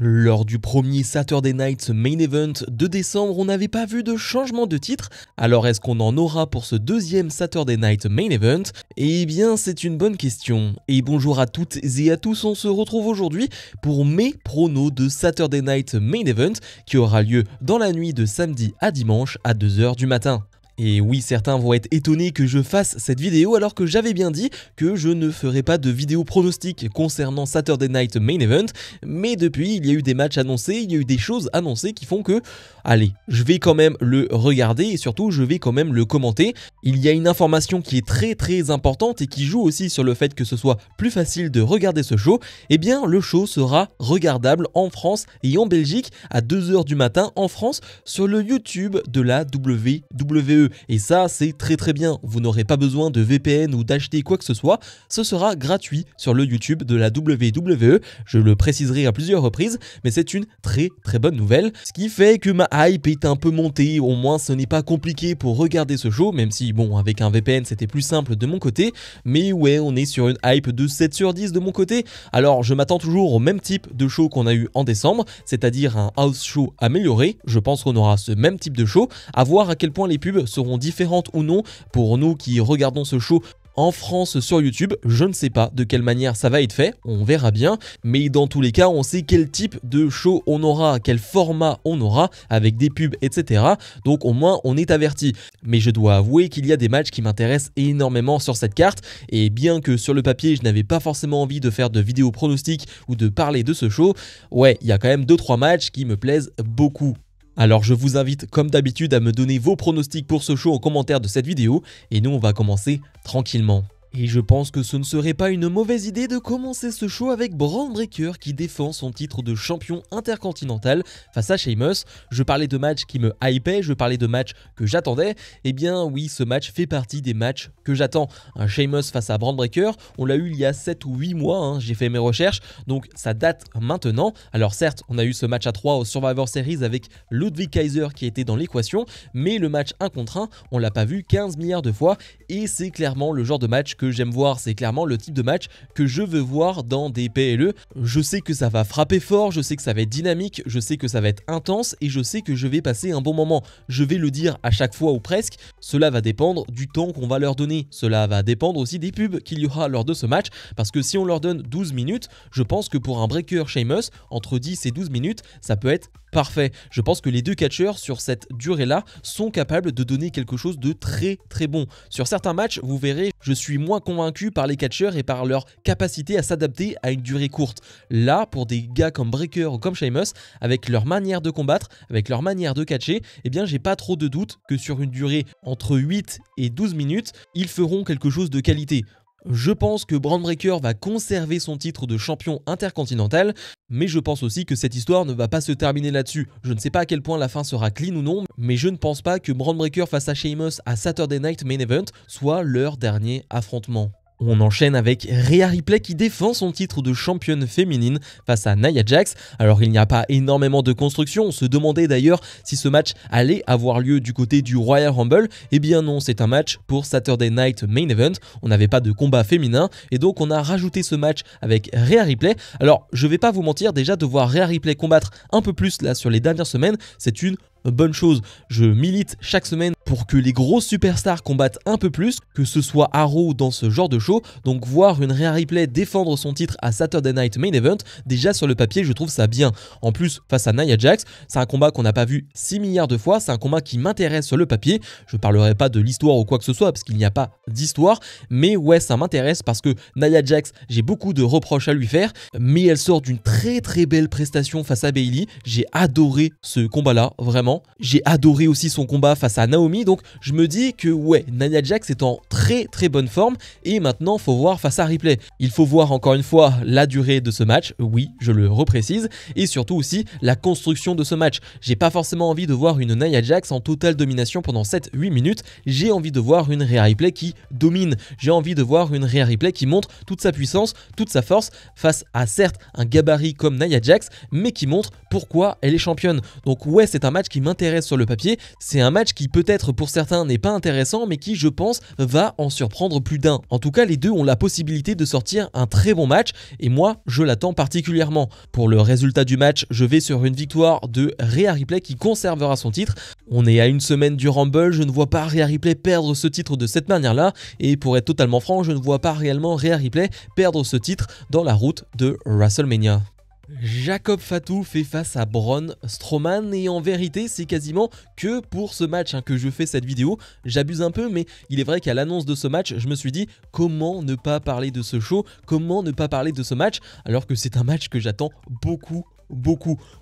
Lors du premier Saturday Night Main Event de décembre, on n'avait pas vu de changement de titre. Alors est-ce qu'on en aura pour ce deuxième Saturday Night Main Event? Eh bien c'est une bonne question. Et bonjour à toutes et à tous, on se retrouve aujourd'hui pour mes pronos de Saturday Night Main Event qui aura lieu dans la nuit de samedi à dimanche à 2 h du matin. Et oui, certains vont être étonnés que je fasse cette vidéo alors que j'avais bien dit que je ne ferais pas de vidéo pronostic concernant Saturday Night Main Event, mais depuis il y a eu des matchs annoncés, il y a eu des choses annoncées qui font que, allez, je vais quand même le regarder et surtout je vais quand même le commenter. Il y a une information qui est très importante et qui joue aussi sur le fait que ce soit plus facile de regarder ce show. Eh bien le show sera regardable en France et en Belgique à 2 h du matin en France sur le YouTube de la WWE. Et ça c'est très bien, vous n'aurez pas besoin de VPN ou d'acheter quoi que ce soit, ce sera gratuit sur le YouTube de la WWE, je le préciserai à plusieurs reprises, mais c'est une très bonne nouvelle, ce qui fait que ma hype est un peu montée, au moins ce n'est pas compliqué pour regarder ce show, même si bon avec un VPN c'était plus simple de mon côté, mais ouais on est sur une hype de 7 sur 10 de mon côté. Alors je m'attends toujours au même type de show qu'on a eu en décembre, c'est-à-dire un house show amélioré, je pense qu'on aura ce même type de show, à voir à quel point les pubs seront différentes ou non pour nous qui regardons ce show en France sur YouTube. Je ne sais pas de quelle manière ça va être fait, on verra bien, mais dans tous les cas on sait quel type de show on aura, quel format on aura avec des pubs etc, donc au moins on est averti. Mais je dois avouer qu'il y a des matchs qui m'intéressent énormément sur cette carte, et bien que sur le papier je n'avais pas forcément envie de faire de vidéos pronostics ou de parler de ce show, ouais il y a quand même 2-3 matchs qui me plaisent beaucoup. Alors je vous invite comme d'habitude à me donner vos pronostics pour ce show en commentaire de cette vidéo et nous on va commencer tranquillement. Et je pense que ce ne serait pas une mauvaise idée de commencer ce show avec Bron Breakker qui défend son titre de champion intercontinental face à Sheamus. Je parlais de matchs qui me hypaient, je parlais de matchs que j'attendais. Eh bien oui, ce match fait partie des matchs que j'attends. Un Sheamus face à Bron Breakker, on l'a eu il y a 7 ou 8 mois, j'ai fait mes recherches, donc ça date maintenant. Alors certes, on a eu ce match à 3 au Survivor Series avec Ludwig Kaiser qui était dans l'équation, mais le match 1 contre 1, on l'a pas vu 15 milliards de fois et c'est clairement le genre de match que j'aime voir, c'est clairement le type de match que je veux voir dans des PLE. Je sais que ça va frapper fort, je sais que ça va être dynamique, je sais que ça va être intense et je sais que je vais passer un bon moment. Je vais le dire à chaque fois ou presque, cela va dépendre du temps qu'on va leur donner. Cela va dépendre aussi des pubs qu'il y aura lors de ce match, parce que si on leur donne 12 minutes, je pense que pour un Breakker Sheamus, entre 10 et 12 minutes, ça peut être parfait. Je pense que les deux catcheurs sur cette durée-là sont capables de donner quelque chose de très bon. Sur certains matchs, vous verrez, je suis moins convaincu par les catcheurs et par leur capacité à s'adapter à une durée courte. Là, pour des gars comme Breakker ou comme Sheamus, avec leur manière de combattre, avec leur manière de catcher, eh bien j'ai pas trop de doute que sur une durée entre 8 et 12 minutes, ils feront quelque chose de qualité. Je pense que Bron Breakker va conserver son titre de champion intercontinental, mais je pense aussi que cette histoire ne va pas se terminer là-dessus. Je ne sais pas à quel point la fin sera clean ou non, mais je ne pense pas que Bron Breakker face à Sheamus à Saturday Night Main Event soit leur dernier affrontement. On enchaîne avec Rhea Ripley qui défend son titre de championne féminine face à Nia Jax. Alors il n'y a pas énormément de construction, on se demandait d'ailleurs si ce match allait avoir lieu du côté du Royal Rumble. Eh bien non, c'est un match pour Saturday Night Main Event, on n'avait pas de combat féminin et donc on a rajouté ce match avec Rhea Ripley. Alors je vais pas vous mentir, déjà de voir Rhea Ripley combattre un peu plus là sur les dernières semaines, c'est une bonne chose. Je milite chaque semaine pour que les grosses superstars combattent un peu plus, que ce soit à Raw dans ce genre de show. Donc voir une Rhea Ripley défendre son titre à Saturday Night Main Event, déjà sur le papier je trouve ça bien. En plus face à Nia Jax, c'est un combat qu'on n'a pas vu 6 milliards de fois, c'est un combat qui m'intéresse sur le papier. Je parlerai pas de l'histoire ou quoi que ce soit parce qu'il n'y a pas d'histoire, mais ouais ça m'intéresse parce que Nia Jax, j'ai beaucoup de reproches à lui faire, mais elle sort d'une très belle prestation face à Bayley. J'ai adoré ce combat là, vraiment. J'ai adoré aussi son combat face à Naomi, donc je me dis que ouais, Nia Jax est en très bonne forme et maintenant faut voir face à Ripley. Il faut voir encore une fois la durée de ce match, oui, je le reprécise, et surtout aussi la construction de ce match. J'ai pas forcément envie de voir une Nia Jax en totale domination pendant 7-8 minutes, j'ai envie de voir une Rhea Ripley qui domine, j'ai envie de voir une Rhea Ripley qui montre toute sa puissance, toute sa force face à certes un gabarit comme Nia Jax, mais qui montre pourquoi elle est championne. Donc ouais, c'est un match qui qui m'intéresse sur le papier, c'est un match qui peut-être pour certains n'est pas intéressant, mais qui je pense va en surprendre plus d'un. En tout cas, les deux ont la possibilité de sortir un très bon match, et moi je l'attends particulièrement. Pour le résultat du match, je vais sur une victoire de Rhea Ripley qui conservera son titre. On est à une semaine du Rumble, je ne vois pas Rhea Ripley perdre ce titre de cette manière-là, et pour être totalement franc, je ne vois pas réellement Rhea Ripley perdre ce titre dans la route de WrestleMania. Jacob Fatu fait face à Braun Strowman et en vérité c'est quasiment que pour ce match que je fais cette vidéo. J'abuse un peu mais il est vrai qu'à l'annonce de ce match je me suis dit comment ne pas parler de ce show, comment ne pas parler de ce match alors que c'est un match que j'attends beaucoup.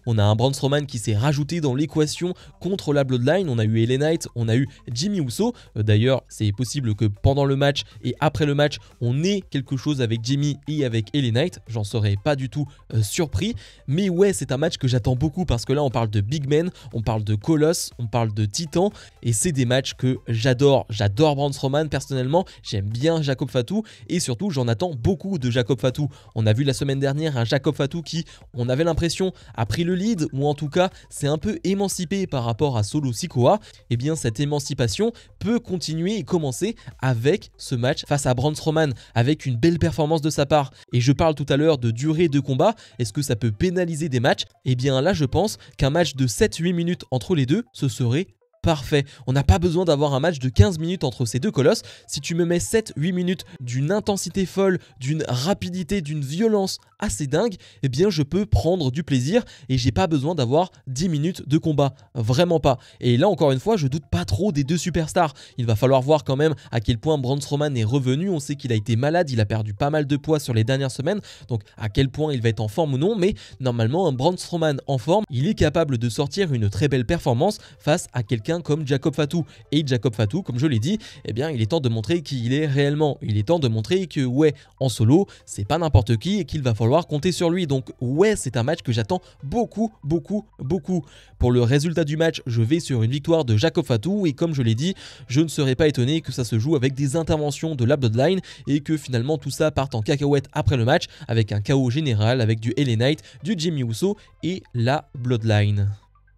On a un Braun Strowman qui s'est rajouté dans l'équation contre la Bloodline. On a eu LA Knight, on a eu Jimmy Uso. D'ailleurs, c'est possible que pendant le match et après le match, on ait quelque chose avec Jimmy et avec LA Knight. J'en serais pas du tout surpris. Mais ouais, c'est un match que j'attends beaucoup parce que là, on parle de Big Men, on parle de Colosse, on parle de Titan. Et c'est des matchs que j'adore. J'adore Braun Strowman personnellement. J'aime bien Jacob Fatu. Et surtout, j'en attends beaucoup de Jacob Fatu. On a vu la semaine dernière un Jacob Fatu qui, on avait l'impression, a pris le lead ou en tout cas s'est un peu émancipé par rapport à Solo Sikoa. Et bien cette émancipation peut continuer et commencer avec ce match face à Braun Strowman avec une belle performance de sa part. Et je parle tout à l'heure de durée de combat, est-ce que ça peut pénaliser des matchs? Et bien là je pense qu'un match de 7-8 minutes entre les deux, ce serait parfait. On n'a pas besoin d'avoir un match de 15 minutes entre ces deux colosses. Si tu me mets 7-8 minutes d'une intensité folle, d'une rapidité, d'une violence assez dingue, eh bien je peux prendre du plaisir et j'ai pas besoin d'avoir 10 minutes de combat. Vraiment pas. Et là encore une fois, je doute pas trop des deux superstars. Il va falloir voir quand même à quel point Braun Strowman est revenu. On sait qu'il a été malade, il a perdu pas mal de poids sur les dernières semaines. Donc à quel point il va être en forme ou non. Mais normalement, un Braun Strowman en forme, il est capable de sortir une très belle performance face à quelqu'un comme Jacob Fatu. Et Jacob Fatu, comme je l'ai dit, eh bien il est temps de montrer qui il est réellement. Il est temps de montrer que ouais, en solo, c'est pas n'importe qui et qu'il va falloir compter sur lui. Donc ouais, c'est un match que j'attends beaucoup. Pour le résultat du match, je vais sur une victoire de Jacob Fatu et comme je l'ai dit, je ne serais pas étonné que ça se joue avec des interventions de la Bloodline et que finalement tout ça parte en cacahuète après le match avec un chaos général avec du LA Knight, du Jimmy Uso et la Bloodline.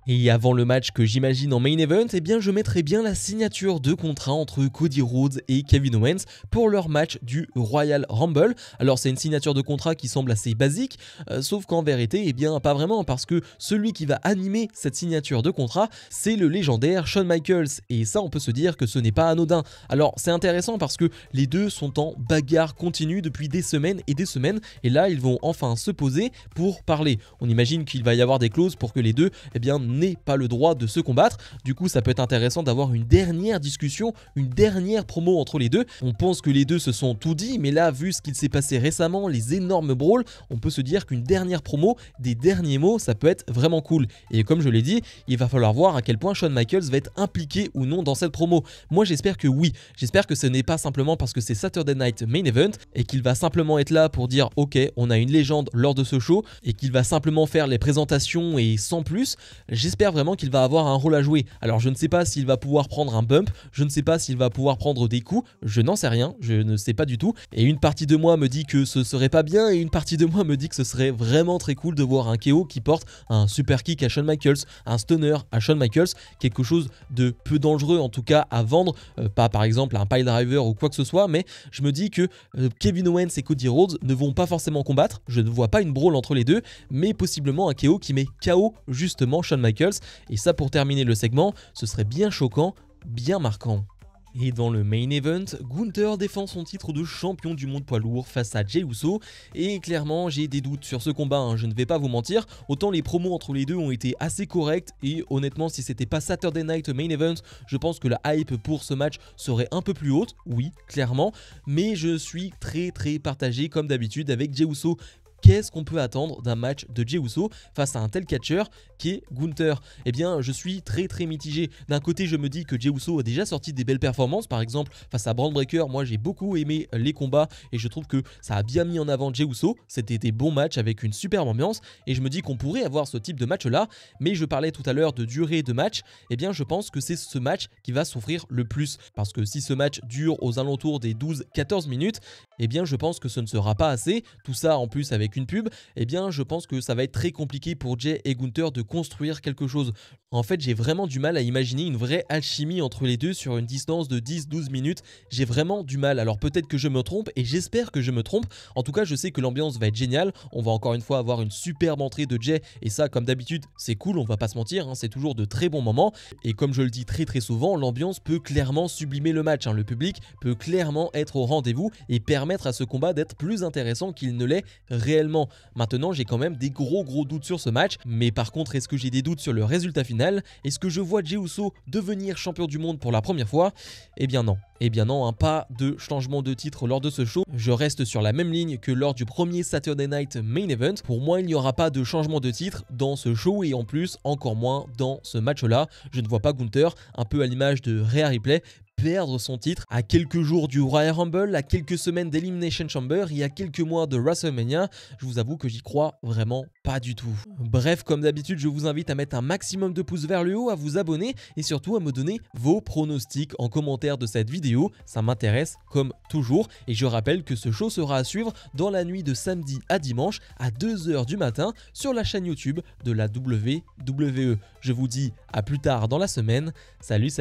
Et avant le match que j'imagine en main event, eh bien je mettrai bien la signature de contrat entre Cody Rhodes et Kevin Owens pour leur match du Royal Rumble. Alors c'est une signature de contrat qui semble assez basique, sauf qu'en vérité, eh bien pas vraiment, parce que celui qui va animer cette signature de contrat, c'est le légendaire Shawn Michaels. Et ça, on peut se dire que ce n'est pas anodin. Alors c'est intéressant parce que les deux sont en bagarre continue depuis des semaines, et là ils vont enfin se poser pour parler. On imagine qu'il va y avoir des clauses pour que les deux, eh bien, n'ait pas le droit de se combattre. Du coup, ça peut être intéressant d'avoir une dernière discussion, une dernière promo entre les deux. On pense que les deux se sont tout dit, mais là, vu ce qu'il s'est passé récemment, les énormes brawls, on peut se dire qu'une dernière promo, des derniers mots, ça peut être vraiment cool. Et comme je l'ai dit, il va falloir voir à quel point Shawn Michaels va être impliqué ou non dans cette promo. Moi, j'espère que oui. J'espère que ce n'est pas simplement parce que c'est Saturday Night Main Event et qu'il va simplement être là pour dire ok, on a une légende lors de ce show et qu'il va simplement faire les présentations et sans plus. J'espère vraiment qu'il va avoir un rôle à jouer. Alors je ne sais pas s'il va pouvoir prendre un bump, je ne sais pas s'il va pouvoir prendre des coups, je n'en sais rien, je ne sais pas du tout. Et une partie de moi me dit que ce serait pas bien et une partie de moi me dit que ce serait vraiment très cool de voir un KO qui porte un super kick à Shawn Michaels, un stunner à Shawn Michaels, quelque chose de peu dangereux en tout cas à vendre, pas par exemple un pile driver ou quoi que ce soit, mais je me dis que Kevin Owens et Cody Rhodes ne vont pas forcément combattre, je ne vois pas une brawl entre les deux, mais possiblement un KO qui met KO justement Shawn Michaels. Et ça, pour terminer le segment, ce serait bien choquant, bien marquant. Et dans le main event, Gunther défend son titre de champion du monde poids lourd face à Jey Uso. Et clairement, j'ai des doutes sur ce combat, je ne vais pas vous mentir. Autant les promos entre les deux ont été assez corrects. Et honnêtement, si c'était pas Saturday Night Main Event, je pense que la hype pour ce match serait un peu plus haute. Oui, clairement. Mais je suis très partagé comme d'habitude avec Jey Uso. Qu'est-ce qu'on peut attendre d'un match de Jey Uso face à un tel catcheur qui est Gunther? Eh bien, je suis très mitigé. D'un côté, je me dis que Jey Uso a déjà sorti des belles performances. Par exemple, face à Braun Breaker, moi j'ai beaucoup aimé les combats et je trouve que ça a bien mis en avant Jey Uso. C'était des bons matchs avec une superbe ambiance et je me dis qu'on pourrait avoir ce type de match-là. Mais je parlais tout à l'heure de durée de match. Eh bien, je pense que c'est ce match qui va souffrir le plus. Parce que si ce match dure aux alentours des 12-14 minutes, eh bien je pense que ce ne sera pas assez. Tout ça en plus avec une pub, eh bien je pense que ça va être très compliqué pour Jay et Gunther de construire quelque chose. En fait, j'ai vraiment du mal à imaginer une vraie alchimie entre les deux sur une distance de 10-12 minutes. J'ai vraiment du mal. Alors peut-être que je me trompe et j'espère que je me trompe. En tout cas, je sais que l'ambiance va être géniale. On va encore une fois avoir une superbe entrée de Jay et ça, comme d'habitude, c'est cool, on va pas se mentir, hein, c'est toujours de très bons moments. Et comme je le dis très souvent, l'ambiance peut clairement sublimer le match. Hein. Le public peut clairement être au rendez-vous et permettre à ce combat d'être plus intéressant qu'il ne l'est réellement. Maintenant, j'ai quand même des gros doutes sur ce match. Mais par contre, est-ce que j'ai des doutes sur le résultat final? Est-ce que je vois Jey Uso devenir champion du monde pour la première fois? Eh bien non. Eh bien non, hein, pas de changement de titre lors de ce show. Je reste sur la même ligne que lors du premier Saturday Night Main Event. Pour moi, il n'y aura pas de changement de titre dans ce show et en plus, encore moins dans ce match-là. Je ne vois pas Gunther, un peu à l'image de Rhea Ripley, perdre son titre à quelques jours du Royal Rumble, à quelques semaines d'Elimination Chamber et à quelques mois de WrestleMania. Je vous avoue que j'y crois vraiment pas du tout. Bref, comme d'habitude, je vous invite à mettre un maximum de pouces vers le haut, à vous abonner et surtout à me donner vos pronostics en commentaire de cette vidéo. Ça m'intéresse comme toujours et je rappelle que ce show sera à suivre dans la nuit de samedi à dimanche à 2 h du matin sur la chaîne YouTube de la WWE. Je vous dis à plus tard dans la semaine. Salut.